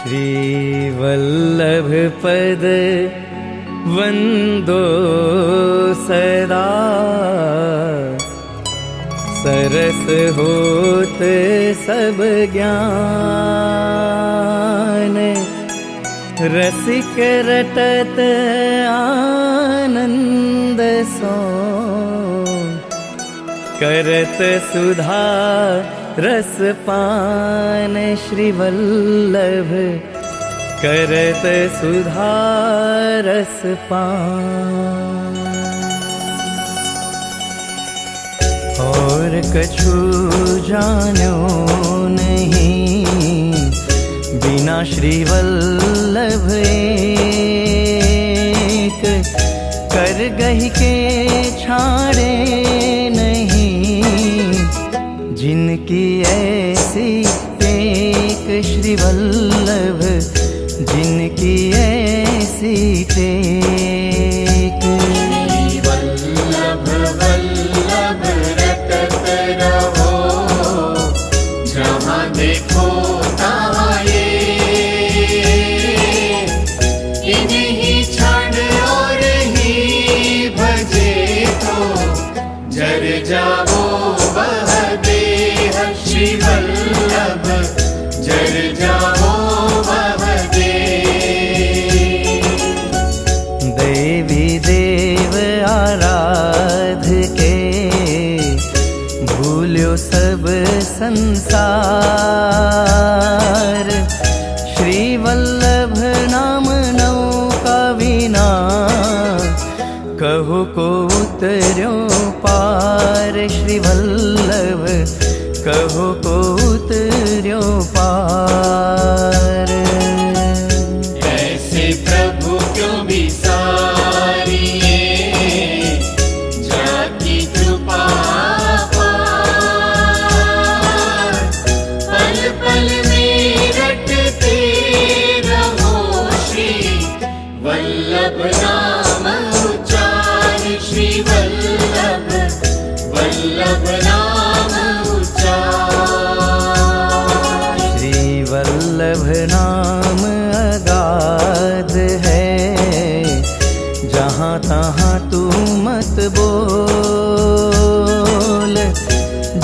श्रीवल्लभ पद वंदो सदा, सरस होत सब ज्ञान। रसिक रटत आनंद सो, करत सुधा रस पान। श्रीवल्लभ करत सुधा रस पान। और कछु जानो नहीं, बिना श्रीवल्लभ एक। कर गही के छाड़े नहीं, जिनकी ऐसी टेक। श्रीवल्लभ जिनकी ऐसी टेक। वल्लभ वल्लभ रटत रहो, जहाँ देखो तहाँ ये। इन्हीं क्षण और ही भजे तो, जर जाओ वह देह। श्रीवल्लभ जर जाओ वह देह। देवी देव आराध के, भूल्यो सब संसार। श्रीवल्लभ नाम नौका विना, कहो को उतर्यो पार। श्रीवल्लभ कहो को उतर्यो पार। ऐसे प्रभु क्यों विसारिए, जाकी कृपा पार। पल पल में रटते रहो, श्री वल्लभ नाम उच्चार। श्री वल्लभ वल्लभ नाम उच्चार। श्रीवल्लभ नाम अगाध है, जहाँ तहाँ तू मत बोल।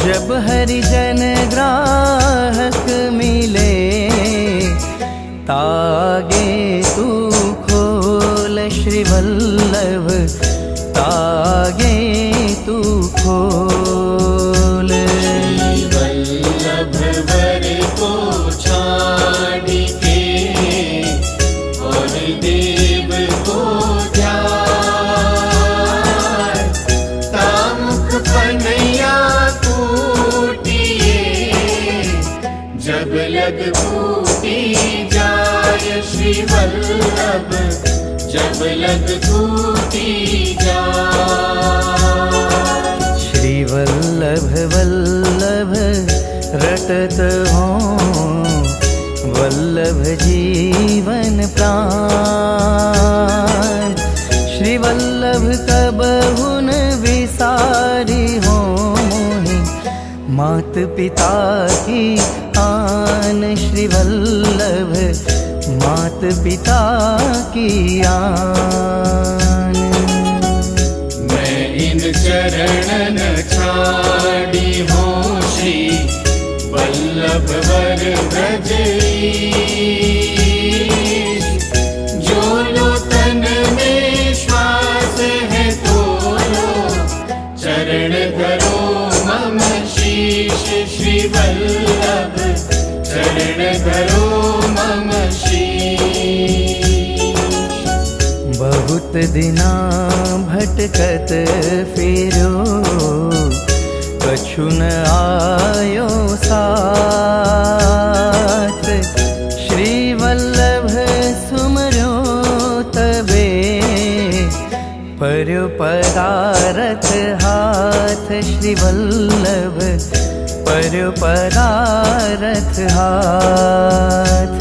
जब हरिजन ग्राहक मिले, तागे तू खोल। श्रीवल्लभ तागे तू खोल। वल्लभ वर को छाड़ के, और देव को ध्यान। तामुख पनैया कूटिए, जब लग कूटी जाय। श्रीवल्लभ जब लग कूटी जाय। श्रीवल्लभ वल्लभ रटत हो, वल्लभ जीवन प्राण। श्रीवल्लभ कबहु न विसारी हो मोहि, मात पिता की आन। श्रीवल्लभ मात पिता की आन। मैं इन चरणन छाड़ी हूँ, श्री वल्लभ वर ब्रजेश। जो लो तन में श्वास है तो लो, चरण धरो मम शीश। श्री वल्लभ चरण धरो मम शीश। बहुत दिना भटकत फिरो, कछु न आयो साथ। श्रीवल्लभ सुमरो तबे, पर्यो पदारथ हाथ। श्रीवल्लभ पर्यो पदारथ हाथ।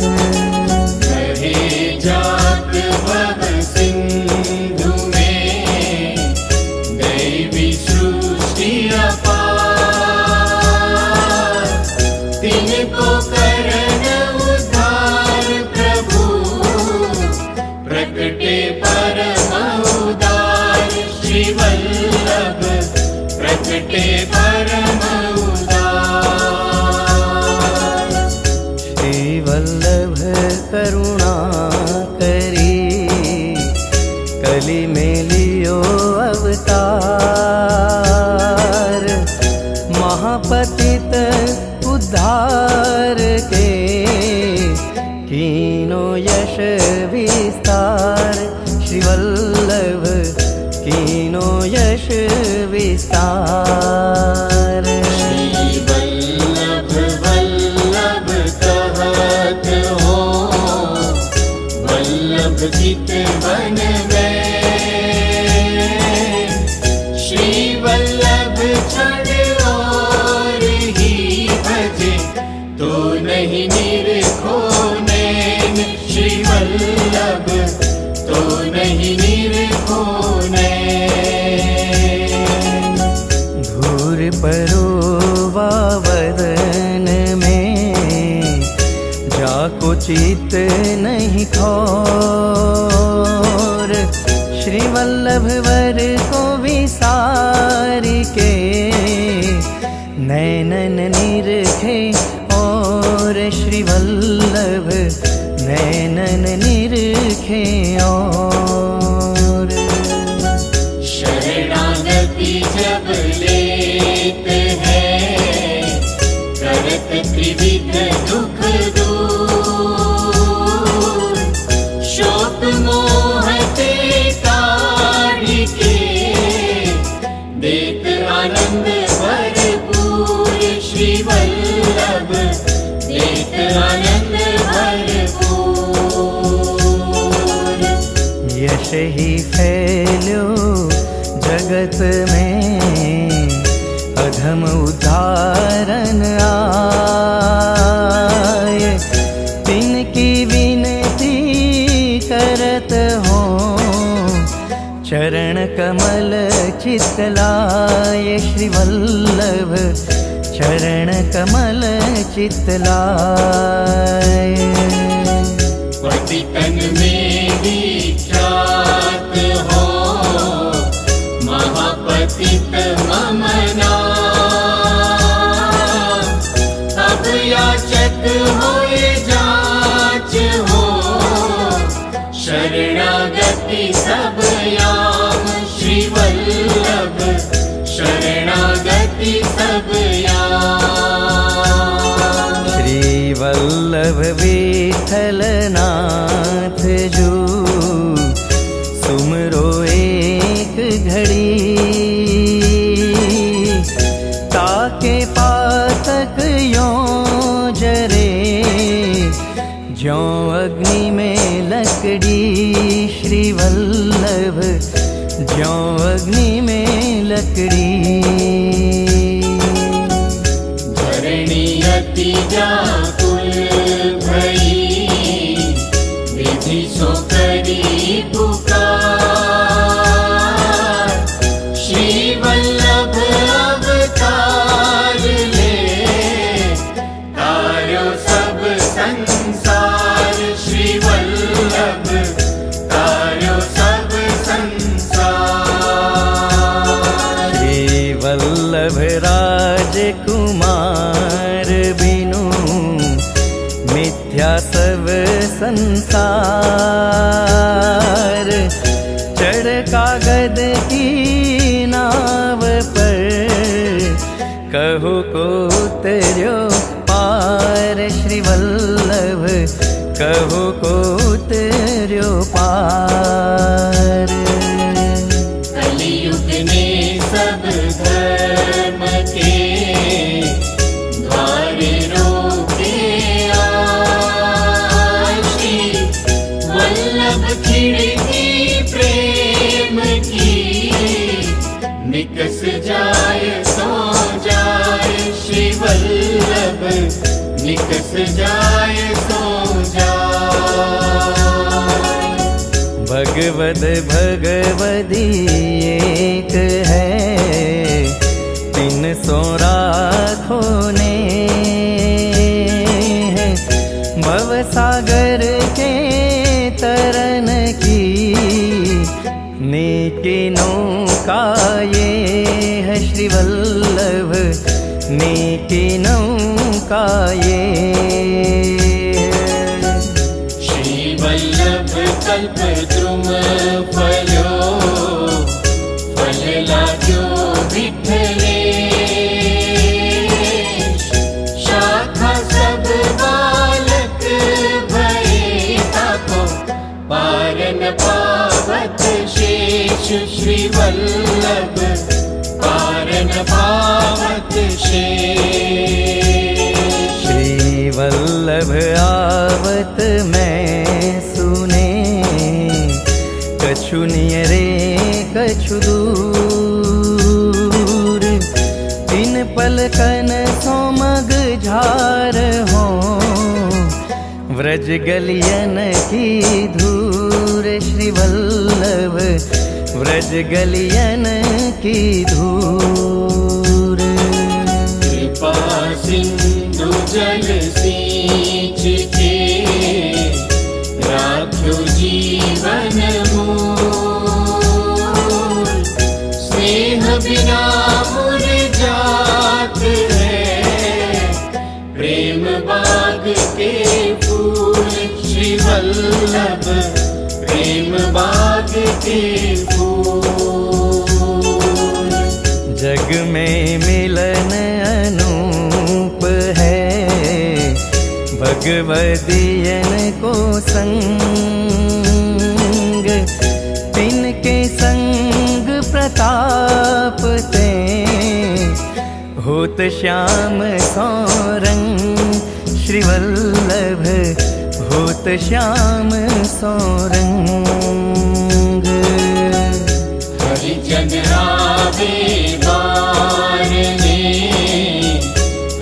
कहे जात भव सिंधु में, दैवी सृष्टि अपार। तिनको करन उद्धार उद्धार के कीनो यश विस्तार श्री वल्लभ कीनो यश विस्तार श्री वल्लभ वल्लभ कहत हो वल्लभ चित वन में श्री वल्लभ छड़ और ही भजे तो नहीं निरखो नैन श्री वल्लभ तो नहीं निरखो नैन धूर परोवा वदन में जाको चित नहीं खोर श्री वल्लभ वर को विसार के नैनन निरखे और श्री वल्लभ नैनन निरखे और शरणागति जब लेते हैं करत त्रिविध दुख दूर शोक मोह ते काढ़ के देत आनंद भरपूर श्री वल्लभ देत आनंद भरपूर यश ही फैल्यो जगत में अधम उदाहरण आए तिनकी विनती करत हो चरण कमल चितलाय श्री वल्लभ चरण कमल चितलाय पतितन में विख्यात हो महापतित मम नाम अब याचक होए जाच हो शरणागति सब याम श्री वल्लभ शरणागति सब याम श्री वल्लभ विठल नाथ जो सुमरो एक घड़ी ताके पातक यों जरे ज्यों अग्नि में लकड़ी श्री वल्लभ ज्यों अग्नि में लकड़ी धरणी अति व्याकुल भई विधि सो करी पुकार श्री वल्लभ अवतार ले तारो सब संसार श्री वल्लभ तारो सब संसार श्री वल्लभ राजकुमार बिनु मिथ्या सब संसार चढ़ कागद की नाव पर कहु को उतर्यो पार श्री वल्लभ कहु को उतर्यो पार कलियुग ने सब धर्म के द्वार रोके आज श्री वल्लभ खिड़की प्रेम की निकस जाय सो जाय श्री वल्लभ निकस जाय सो जाय भगवद भगवदी एक है तीन सौ राखो ने भव सागर के तरन की नीति नौका ये है श्री वल्लभ नीति नौका ये श्री वल्लभ कल्प द्रुम फलो फल लाग्यो विठ्ठले शाख श्री वल्लभ पार न पावत शेष। श्री वल्लभ आवत मैं सुने, कछु नियरे कछु दूर। इन पलकन सोमग झार हो, व्रज गलियन की धूर। श्री वल्लभ व्रज गलियन की धूर। कृपा सिंधु जल सींच के राख्यो जीवन मूल। स्नेह बिना मुरझात है प्रेम बाग के फूल। श्री वल्लभ प्रेम बाग के फूल। जग में मिलन अनूप है, भगवदियन को संग। तिनके संग प्रताप ते, होत श्याम सौरंग। श्री वल्लभ होत श्याम सौरंग। हरिजन आवे बारने,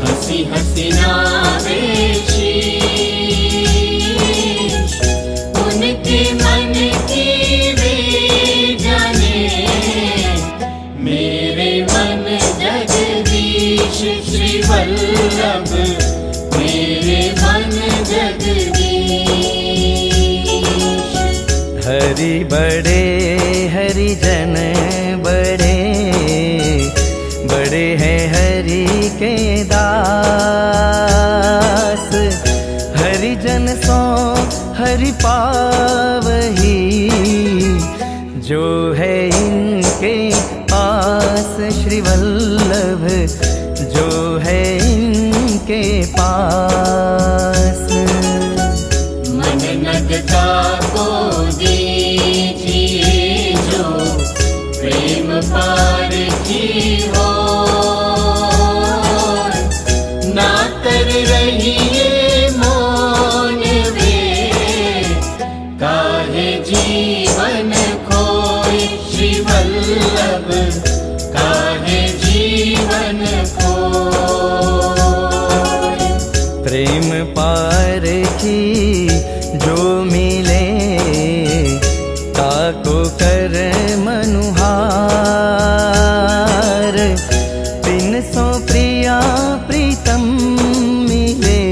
हंसी हंसी नावे शीश। उनके मन की वे जाने, मेरे मन जगदीश। श्री वल्लभ मेरे मन जगदीश। हरि बड़े हरिजन बड़े, बड़े हैं हरि के दास। हरिजन सो हरि पावही, जो है इनके पास। श्री वल्लभ जो है इनके पास। मन नगता को दीजिए, जो प्रेम पार की हो। ना कर रहिए मौन वे, काहे जीवन खोए। श्री वल्लभ काहे जीवन खोए। प्रेम पार की जो मिले, ताको कर मनुहार। तिन सो प्रिया प्रीतम मिले,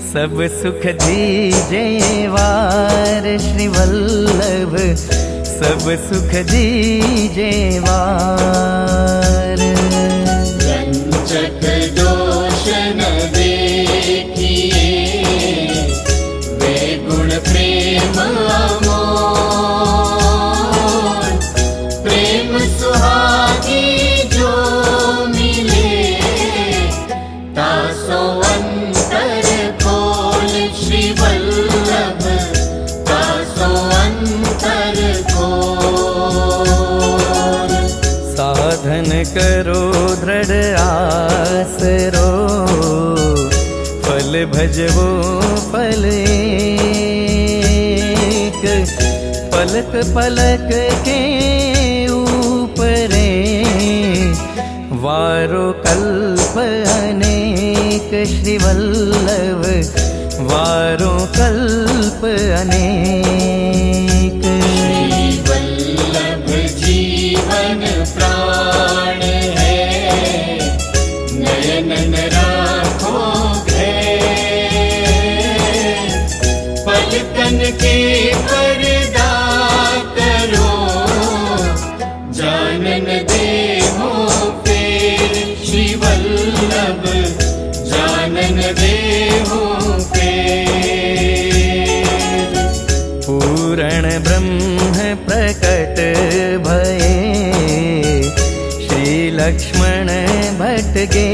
सब सुख दीजे वार। श्री वल्लभ सब सुख दीजे वार। रंजक दोष न देखिए, वे गुण प्रेम अमोल। प्रेम सुहागी जो मिले, तासो अंतर खोल। श्री वल्लभ तासो अंतर खोल। साधन करो दृढ़ आसरो, फल भजवो फल एक। पलक पलक के ऊपरे, वारो कल्प अनेक। श्री वल्लभ वारो कल्प अनेक। श्री वल्लभ जीवन प्राण है, नयन राखो घेर। पलकन के पर्दा करो, जानन देहो फेर। श्री वल्लभ जानन देहो फेर। पूरण ब्रह्म प्रकट भये, श्री लक्ष्मण भट गे।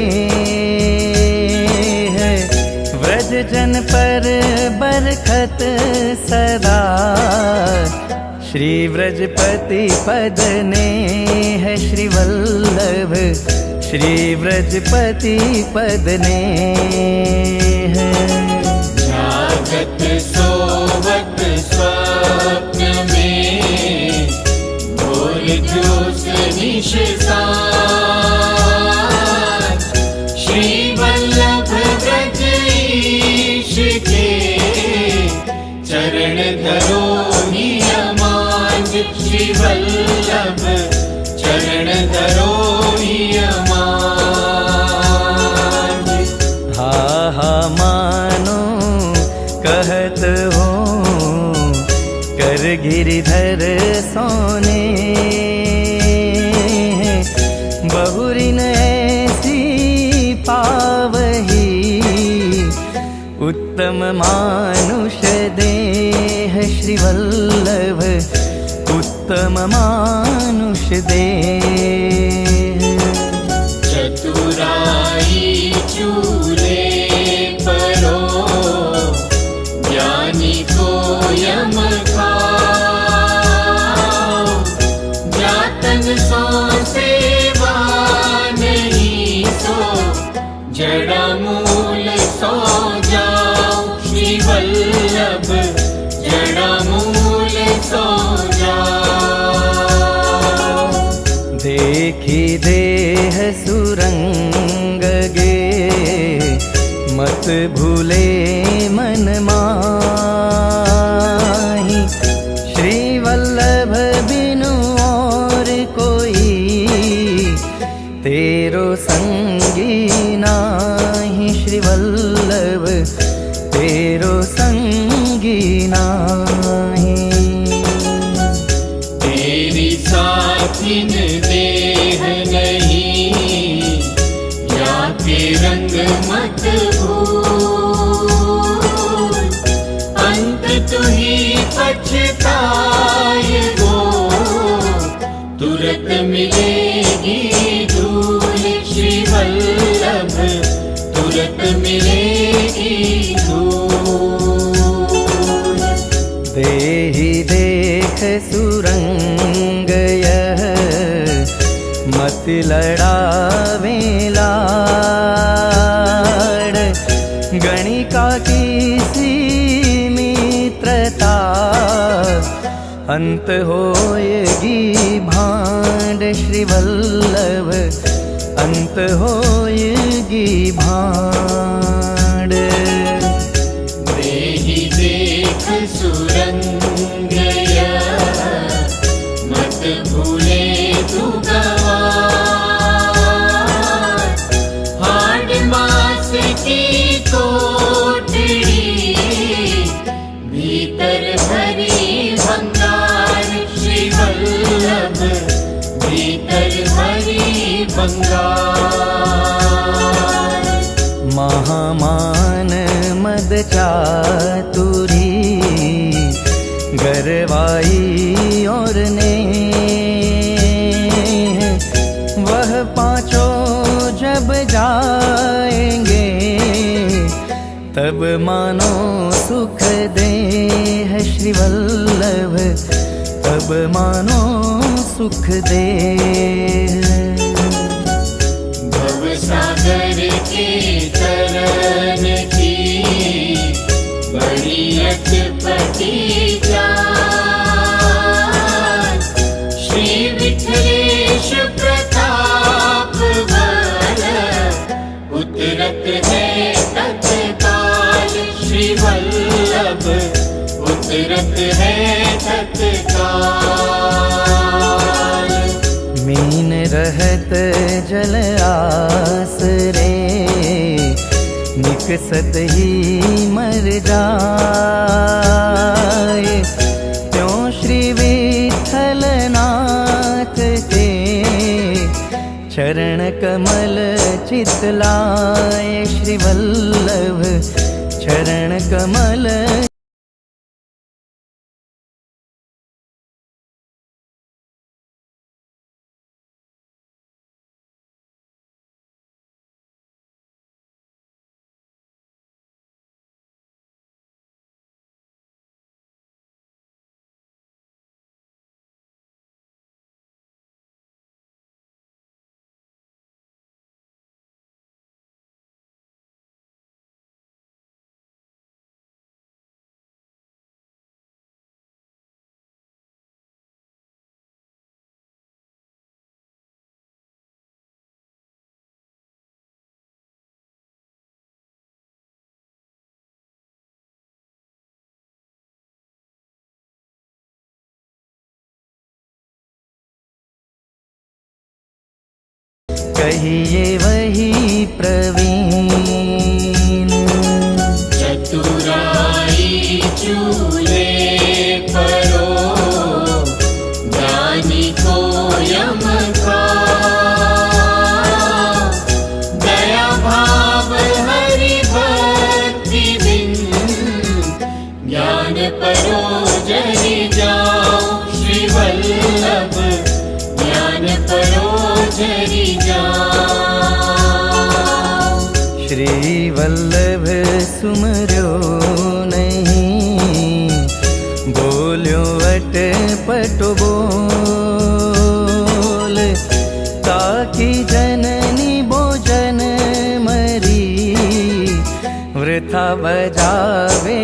व्रज जन पर बरखत सदा, श्री व्रजपति पद ने है श्री वल्लभ, श्री व्रजपति पद ने है। जागत सोवत स्वप्न में, भोर जोश निशान, श्री वल्लभ व्रज ईश के चरण धरो नियमांज, श्री वल्लभ चरण धरो नियमांज। हा हा मानो कहत हो कर गिरिधर सोने, बहुरिन ऐसी पावही उत्तम मानुष देह, श्री वल्लभ उत्तम मानुष देह। चतुराई चूले परो, ज्ञानी को यम खाओ, जातन सो सेवा नहीं सो, जड़ा मूल सो जाओ, श्री वल्लभ जड़ा मूल सो जाओ। देखी देह सुरंग गे, मत भूले मन माही, श्री वल्लभ बिनु और कोई तेरो संगी नाही, श्री वल्लभ तेरो संगी नाही। तेरी साथिन देह नहीं, या के रंग मत भूल, अंत तु ही पछताएगो, तुरत मिलेगी धूल, श्री वल्लभ तुरत मिलेगी धूल। देहि देख सुरंग यह, मत लड़ावे लाड़, गणिका की सी मित्रता, अंत होएगी भांड, श्री वल्लभ अंत होएगी भांड। देहि देख सुरंग यह, मत भूले तू गवार, हाड मास की कोठड़ी, भीतर भरी भंगार, श्री वल्लभ भीतर भरी भंगार। महामान मद चातुरी, गरवाई और ने वह पांचों जब जाएंगे, तब मानो सुख दे है श्री वल्लभ, तब मानो सुख दे। भव सागर के तरन की बड़ी अटपटी जान, श्री विठलेश प्रताप बल, उतरत है तत्काल, श्री वल्लभ उतरत है तत्काल। मीन रहत जल आसरे, निकसत ही मर जाए, त्यों श्री विठल नाथ के चरण कमल चितलाए, श्री वल्लभ चरण कमल कहिए वही प्रवीण। चतुराई चूल्हे परो, ज्ञानी को यम का। दया भाव हरि भक्ति बिन, ज्ञान परो जरि जाओ श्री वल्लभ, ज्ञान परो जरि जाओ। श्री वल्लभ सुमर्यो नहीं, बोल्यो अटपट बोल। ताकि जननी भोजन मरी, वृथा बजावे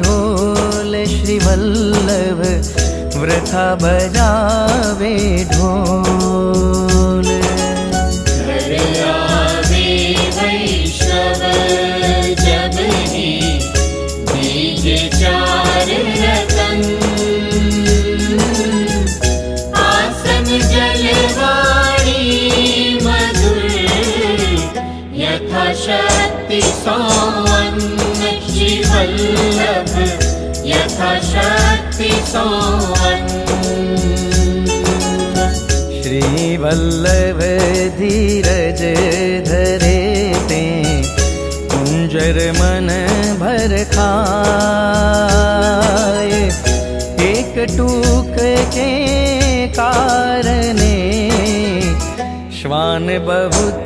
ढोल। श्री वल्लभ वृथा बजावे ढोल। घर आवे वैष्णव जब ही, दीजे चार रतन। आसन जलवाणी मधुर, यथाशक्ति सौअन्न। श्री वल्लभ यथाशक्ति सौअन्न। श्री वल्लभ धीरज धरे ते, कुंजर मन भर खाए। एक टूक के कारणे, श्वान बहुत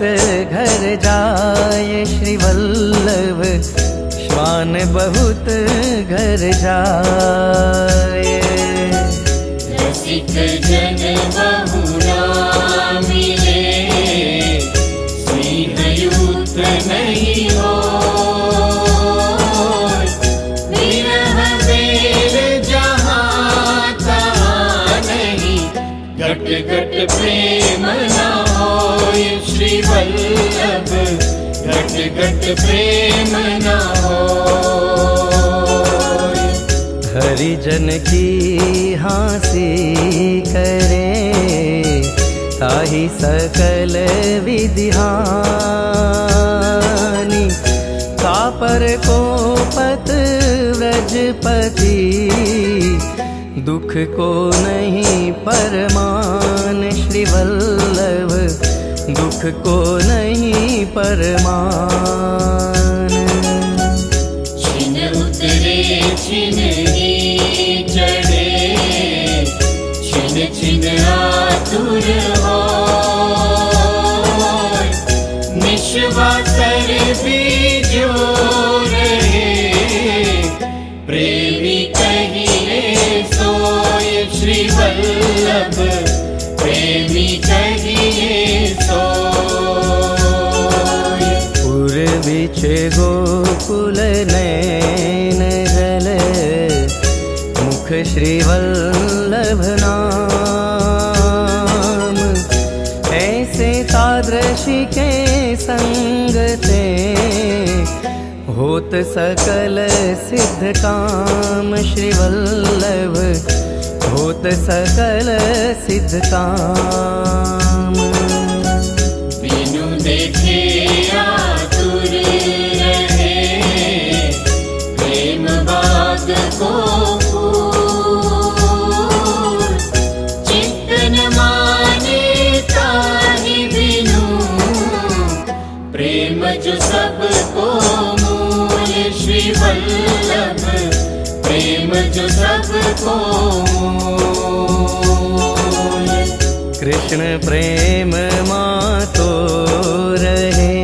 घर जाए। श्री वल्लभ श्वान बहुत घर जाए। रसिक जन बहुरा मिले, स्नेहयुक्त नहीं हो। विरह बेर जहाँ तहाँ नहीं, घट घट प्रेम न होय। श्री वल्लभ घट घट प्रेम न होय। हरिजन की हाँसी करे, ताहि सकल विधिहानि। कापर को पत व्रजपति, दुख को नहीं परमान। श्री वल्लभ दुख को नहीं परमान। छिन उतरे छिन ही चढ़े, छिन छिन आतुर हो। निश्वासर बीजो रहे, प्रेमी कहिए सोय। श्री वल्लभ प्रेमी कहिए सोय। पूर्वीच गोकुल नैन जल, मुख श्री वल्लभ नाम। ऐसे तादृशी के संगते, होत सकल सिद्ध काम। श्री वल्लभ होत सकल सिद्ध काम। बिनु देखे आतुर रहे, प्रेम बाग को फूल। चित्त न माने ताहि बिनु, प्रेम जो सबको मूल। श्री वल्लभ प्रेम जो सबको मूल। कृष्ण प्रेम मातो रहे,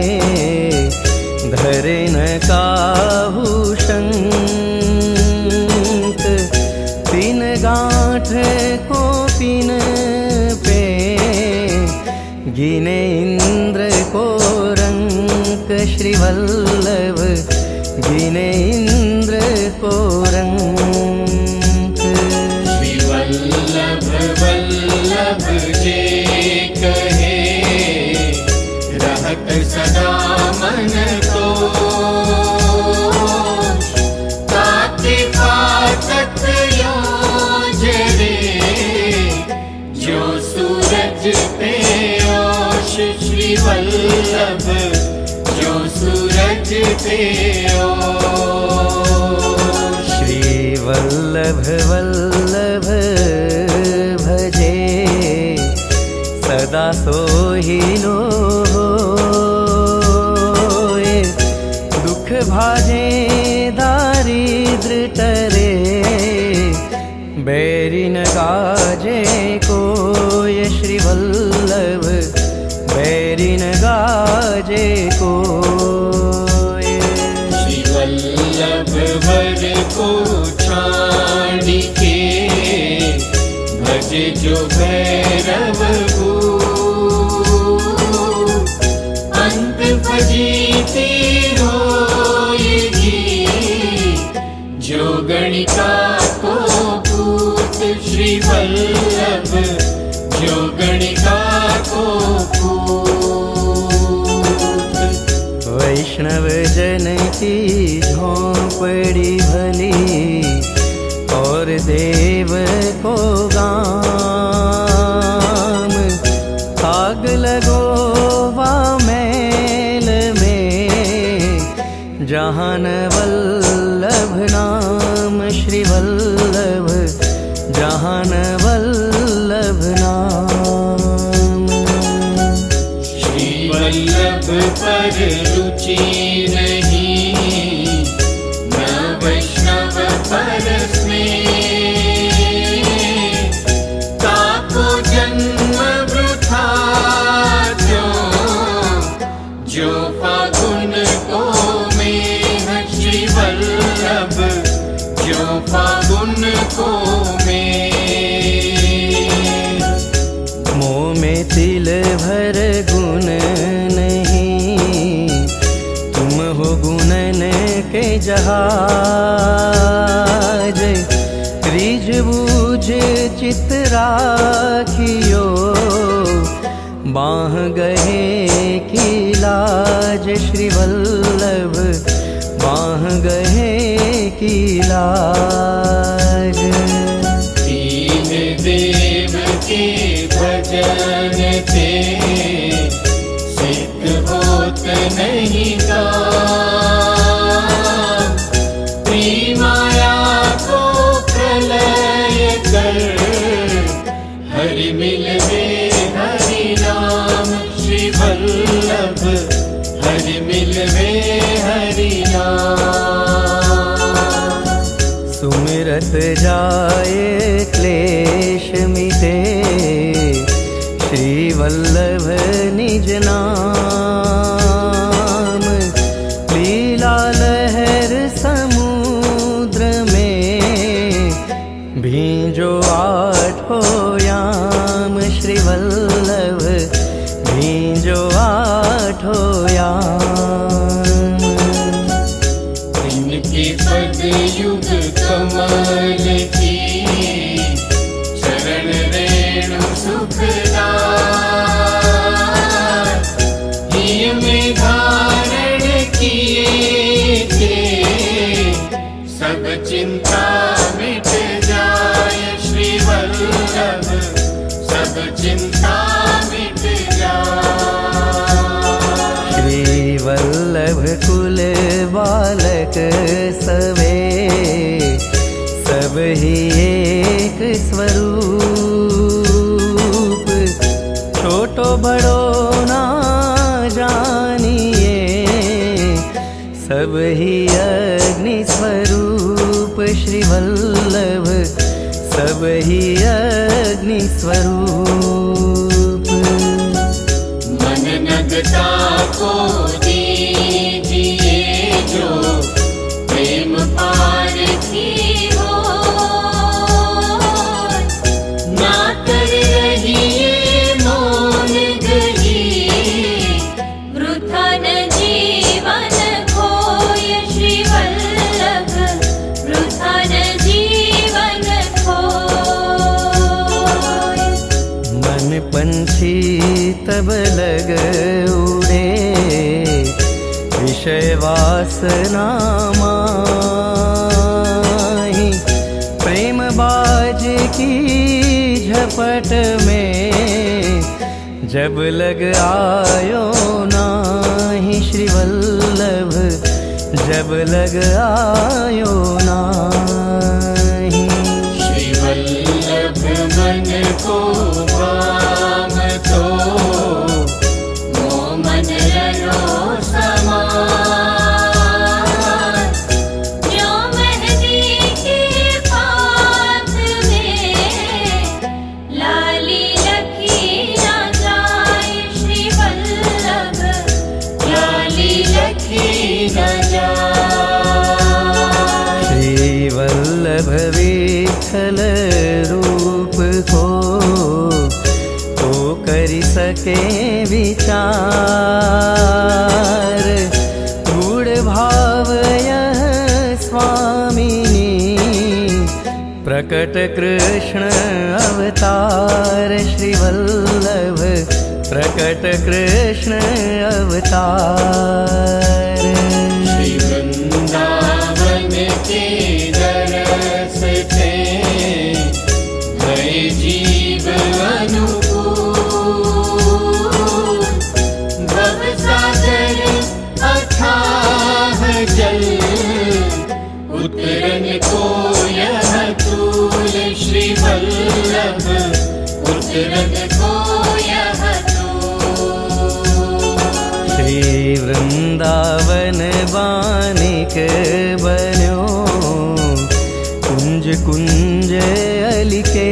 धरे न काहू शंक। तीन गांठ को पिन पे, गिने इंद्र को रंक। श्री वल्लभ गिने इंद्र को रंक। श्री वल्लभ वल्लभ जे कहे, रहत सदा मन को। ताते पातक यो जरे, जो सूरज पे ओश। श्री वल्लभ भजते ओ। श्री वल्लभ वल्लभ भजे सदा सोहिनो होए। दुख भाजे दारिद्र टरे बैरी न गाजे कोय। श्री वल्लभ बैरी न गाजे कोय। श्री वल्लभ वर को छाड़ के भज जो भैरव को। अंत फजीती रोएगी जो गणिका को पूत। श्री वल्लभ जो गणिका को पूत। वैष्णव जन की झोंपड़ी भली और देव को गाम। आग लगो वा मैल में जहाँ न वल्लभ नाम। श्री वल्लभ जहाँ न वल्लभ नाम। श्री वल्लभ पर रुचि नहीं न वैष्णव पर स्नेह। ताको जन्म वृथा जो फागुन को में। श्री वल्लभ जो फागुन को में। मोह में तिल भर गुण नहीं तुम हो गुणन के जहाज। रिझ बूझ चित राखियो बाह गहे की लाज। श्री वल्लभ बाह गहे की लाज। दीन देव के भजन ते सिद्ध होत नहीं काम। माया को प्रलय कर हरि मिलवे हरि नाम। श्री वल्लभ हरि मिलवे हरि नाम। सुमिरत जाए क्लेश मिटे श्री वल्लभ निज नाम। लीला लहर समुद्र में भींजो आठो याम। श्री वल्लभ भींजो आठो याम। इनके पद युग कमल की चरण रेणु सुखदार। हिय में धारण किए थे सब चिंता मिट जाए। श्री वल्लभ सब चिंता मिट जाए। श्री वल्लभ कुल बालक सवे सब ही एक स्वरूप। छोटो बड़ो ना जानिए सब ही अग्नि स्वरूप। श्री वल्लभ सब ही अग्नि स्वरूप। मन नगता को दीजिए जो प्रेम पार की हो। ना कर रहिए मौन गही वृथा न जीवन खोय। श्री वल्लभ वृथा न जीवन खोय। मन पंछी तब लग उड़े विषय वासना माही। प्रेम बाज की झपट में जब लग आयो नाही। श्री वल्लभ जब लग आयो नाही। श्री वल्लभ मन को भाम तो मोह मन रयो समान। जो मेहंदी के पात में लाली लखी न जाए, श्री वल्लभ लाली लखी न जाए। श्री वल्लभ विठ्ठल रूप को तो करि सके विचार। गूढ़ भाव यह स्वामिनी प्रकट कृष्ण अवतार। श्री वल्लभ प्रकट कृष्ण अवतार। श्री वृंदावन के दरस थे भय जीव अनुकूल। भव सागर अथाह जल उतरन को यह तूल। श्री वल्लभ उतरन को यह तूल। श्री वृंदावन बानिक बन्यो कुंज कुंज अलिकेली।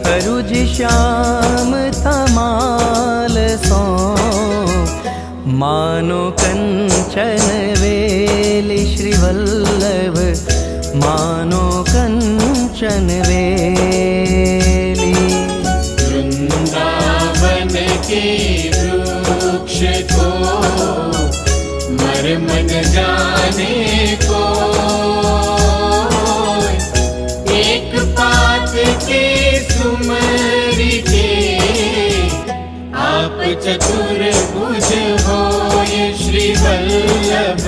हरुज श्याम तमाल सो मानो कंचन वेली। श्री वल्लभ मानो कंचन वेली। वृंदावन के वृक्ष को मर मन जाने को। एक पात के सुमर के आप चतुर्भुज होय। श्री वल्लभ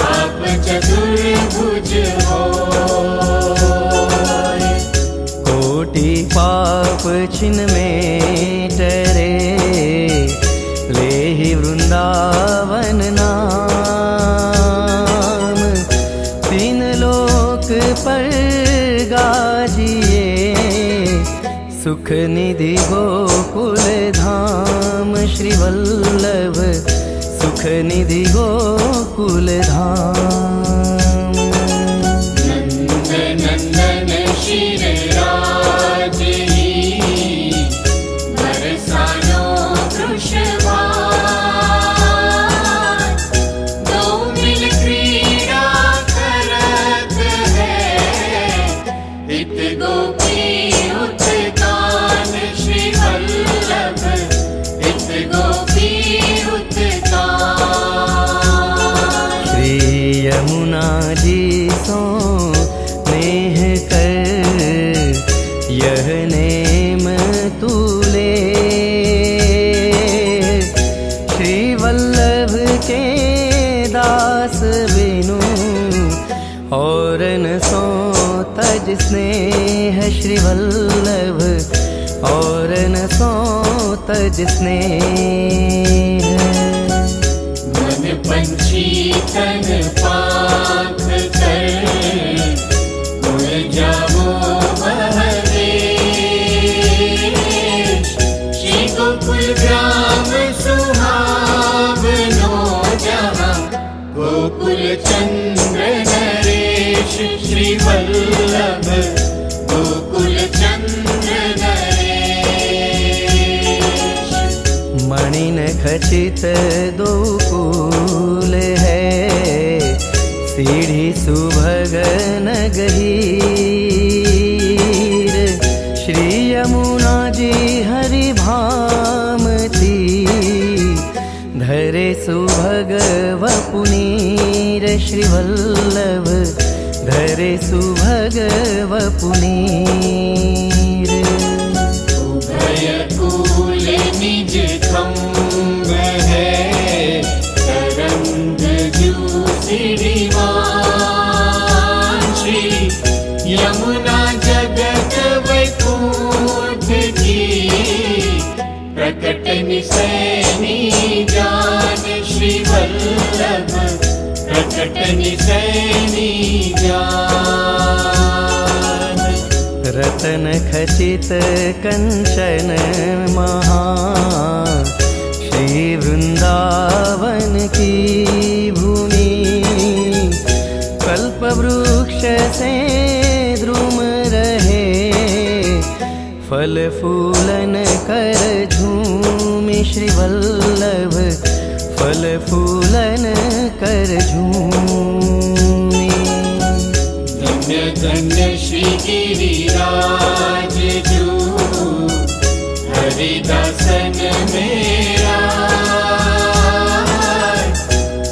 आप चतुर्भुज होय। कोटि पाप छिन में टरे लेहि वृंदावन नाम। तीन लोक पर गाजिए सुख निधि गोकुल धाम। श्री वल्लभ सुख निधि गोकुल धाम। नंद नंदन शिर राज ही बरसानो वृषभान। दो मिल क्रीड़ा करत है इत गोपी उत्तान। श्री वल्लभ इत गोपी उत्तान। श्री यमुना जी सो नेह कर यह नेम तूले। श्री वल्लभ के दास बिनु और न सो तज स्नेह। श्री वल्लभ और न सो तज स्नेह। मन पंछी तन पाख कर उड़ जाओ वह देश। श्री गोकुल ग्राम सुहावनो जहाँ गोकुल चंद्र नरेश। श्री वल्लभ गोकुल चंद्र नरेश। मणिन खचित दो कूल है सीढ़ी सुभगन गहीर। श्री यमुना जी हरि भामती धरे सुभग वपुनीर। श्री वल्लभ धरे सुभग वपुनीर। उभय कूल निज खंभ है तरंग जू श्रीमान। श्री यमुना जगत वैकुंठ की प्रकट प्रकट निसैनी जान श्री वल्लभ प्रकट निसैनी जान रतन खचित कंचन महा श्री वृंदावन की भूमि कल्प वृक्ष से द्रुम रहे फल फूलन कर झूमि श्री वल्लभ फल फूलन कर झूमि धन्य धन्य श्री गिरिराज जू हरिदासन मेरा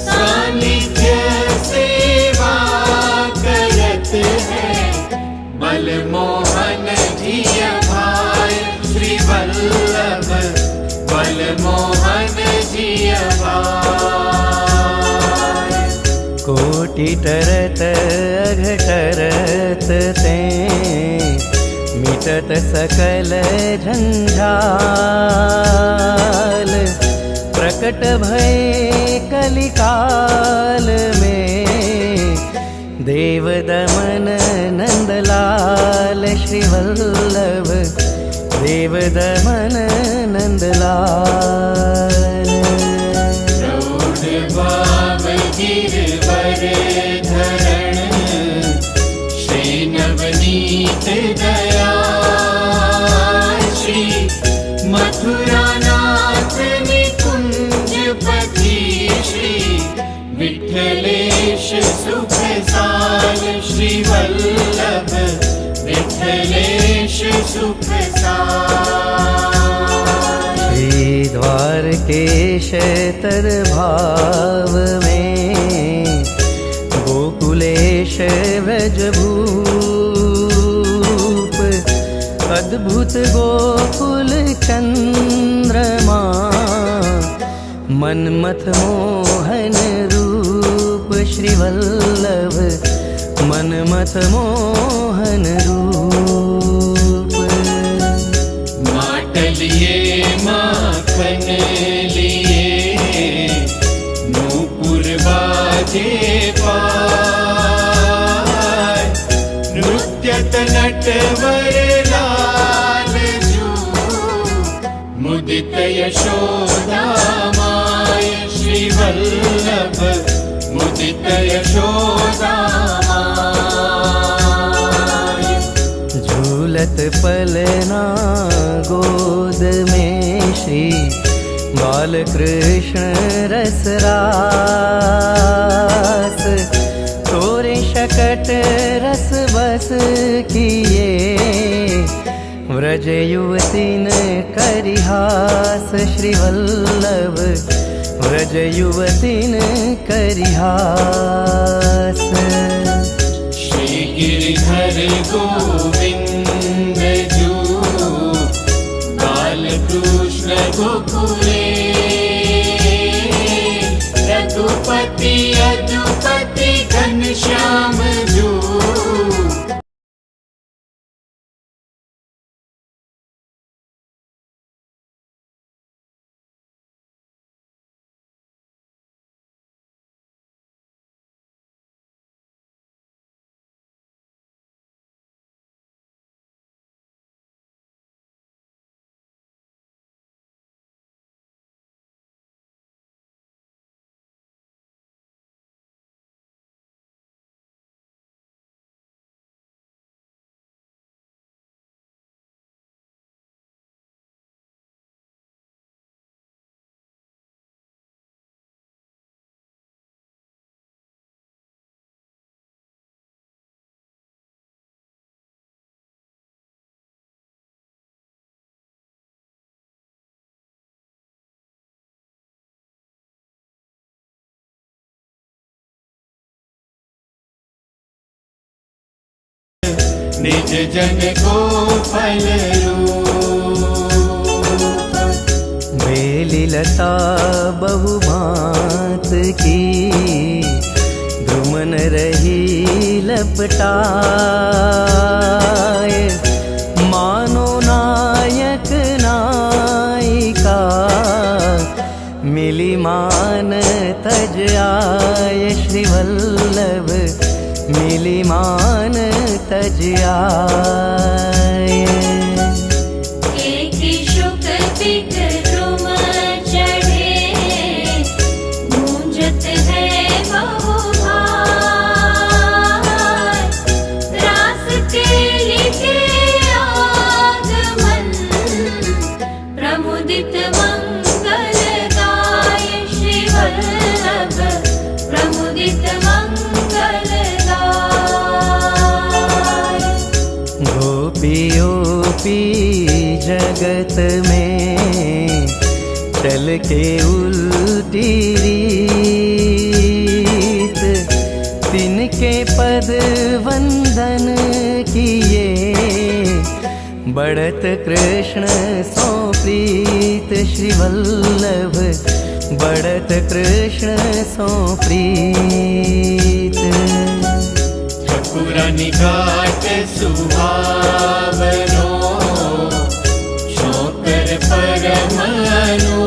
सानिध्य सेवा करत है बल मोहन जिय भाई श्री वल्लभ बल मोहन जिय भाई कोटि टरत अघटरत ते मिटत सकल झंझाल प्रकट भय कलिकाल में देव दमन नंदलाल श्री वल्लभ देव दमन नंदलाल प्रौढ़ भाव गिरवर धरण श्री नवनीत दया श्री मथुरानाथ निकुंज पति श्री विठलेश सुख साल श्री वल्लभ विठलेश सुख साल श्री द्वारकेश तर भाव में गोकुलेश व्रजभूप अद्भुत गोकुल चंद्रमा मनमथ मोहन रूप श्री वल्लभ मनमथ मोहन रूप माटलिए माखन लिए नूपुर बाजे पाय नृत्यत नटवर लाल जू मुदित यशोदा माय श्री वल्लभ मुदित यशोदा माय झूलत पलना गोद में श्री बालकृष्ण रसरास तोरे शकट रस बस किए व्रज युवतीन करिहास श्री वल्लभ व्रज युवतीन करिहास श्री गिरधर गोविंद जू बालकृष्ण गोकुले रघुपति यदुपति घनश्याम जू निज जन को फल रूप बेली लता बहुभांत की द्रुमन रही लपटाए मानो नायक नायिका मान तज आय श्री वल्लभ मिली मान तज आय। एक शुक पिक द्रुम चढ़े गूंजत है बहुभार। रास केली के आगमन प्रमुदित मंगलदाय श्री वल्लभ प्रमुदित मंगलदाय। गोपियोपी जगत में चल के उल्टी रीत, तिनके पद वंदन किए बढ़त कृष्ण सो प्रीत श्री वल्लभ बढ़त कृष्ण सो प्रीत। ठकुरानी घाट सुहावनो शोकर परमनु।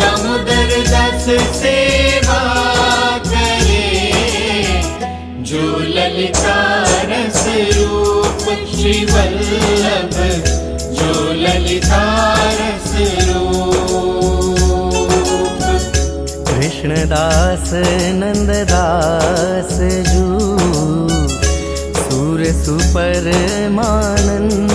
दामोदर दास सेवा करे जो ललिता रस रूप श्री वल्लभ जो ललिता रस रूप। कृष्णदास नंददास जू सूर सुपरमानंद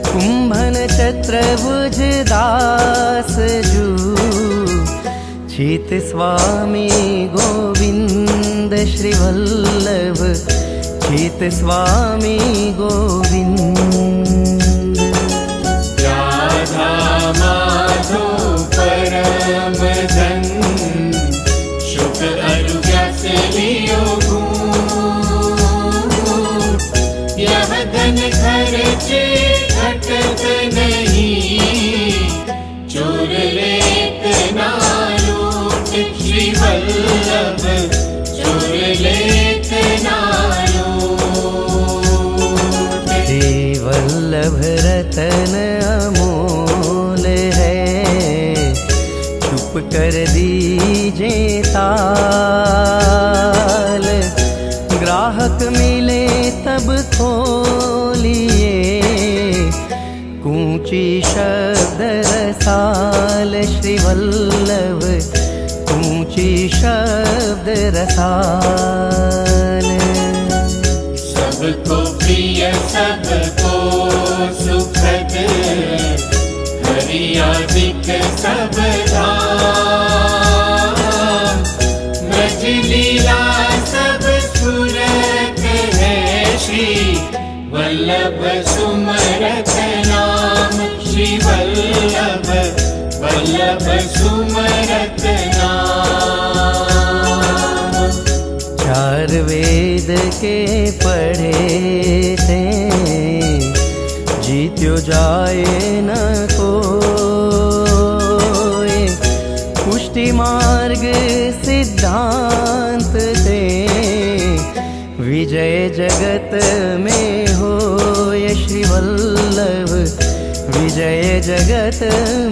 कुंभन चत्रभुज दास जू चीत स्वामी गोविंद श्री वल्लभ चीत स्वामी गोविंद। राधा माधो परम धन शुक अरु व्यास लियो गुण। यह धन खर्चे घटत नहीं चोर लेत ना लूट श्री वल्लभ चोर लेत ना लूट। श्री वल्लभ रतन अमोल है चुप कर दीजे ताल। ग्राहक मिले तब खोलिए कूची शब्द रसाल श्री वल्लभ कूची शब्द रसाल। सबको प्रिय सबको सुखद हरियादिक सब धाम। ब्रज लीला सब स्फुरत है श्री वल्लभ सुमरत नाम श्री वल्लभ वल्लभ सुमरत नाम। चार वेद के पढ़े थे जीत्यो जाए न कोय। पुष्टि मार्ग सिद्धांत थे विजय जगत में होय श्री वल्लभ विजय जगत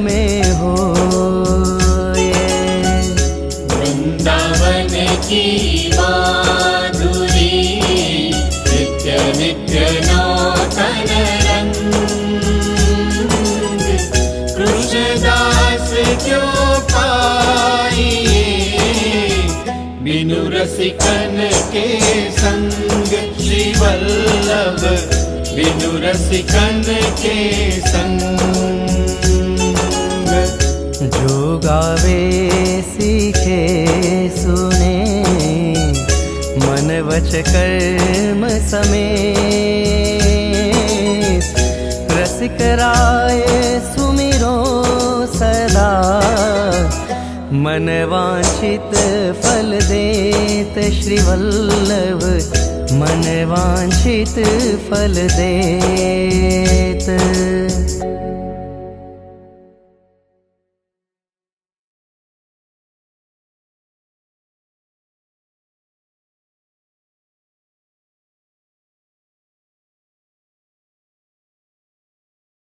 में होय। वृंदावन की माधुरी नित्य नित्य नौतन रंग। कृष्णदास क्यों पाइए बिनु रसिकन के संग श्री वल्लभ बिनु रसिकन के संग। जो गावे सीखे सुने मन वच कर्म समेत। रसिक राय सुमिरो सदा मन वांछित फल देत श्री वल्लभ मन वांछित फल देत।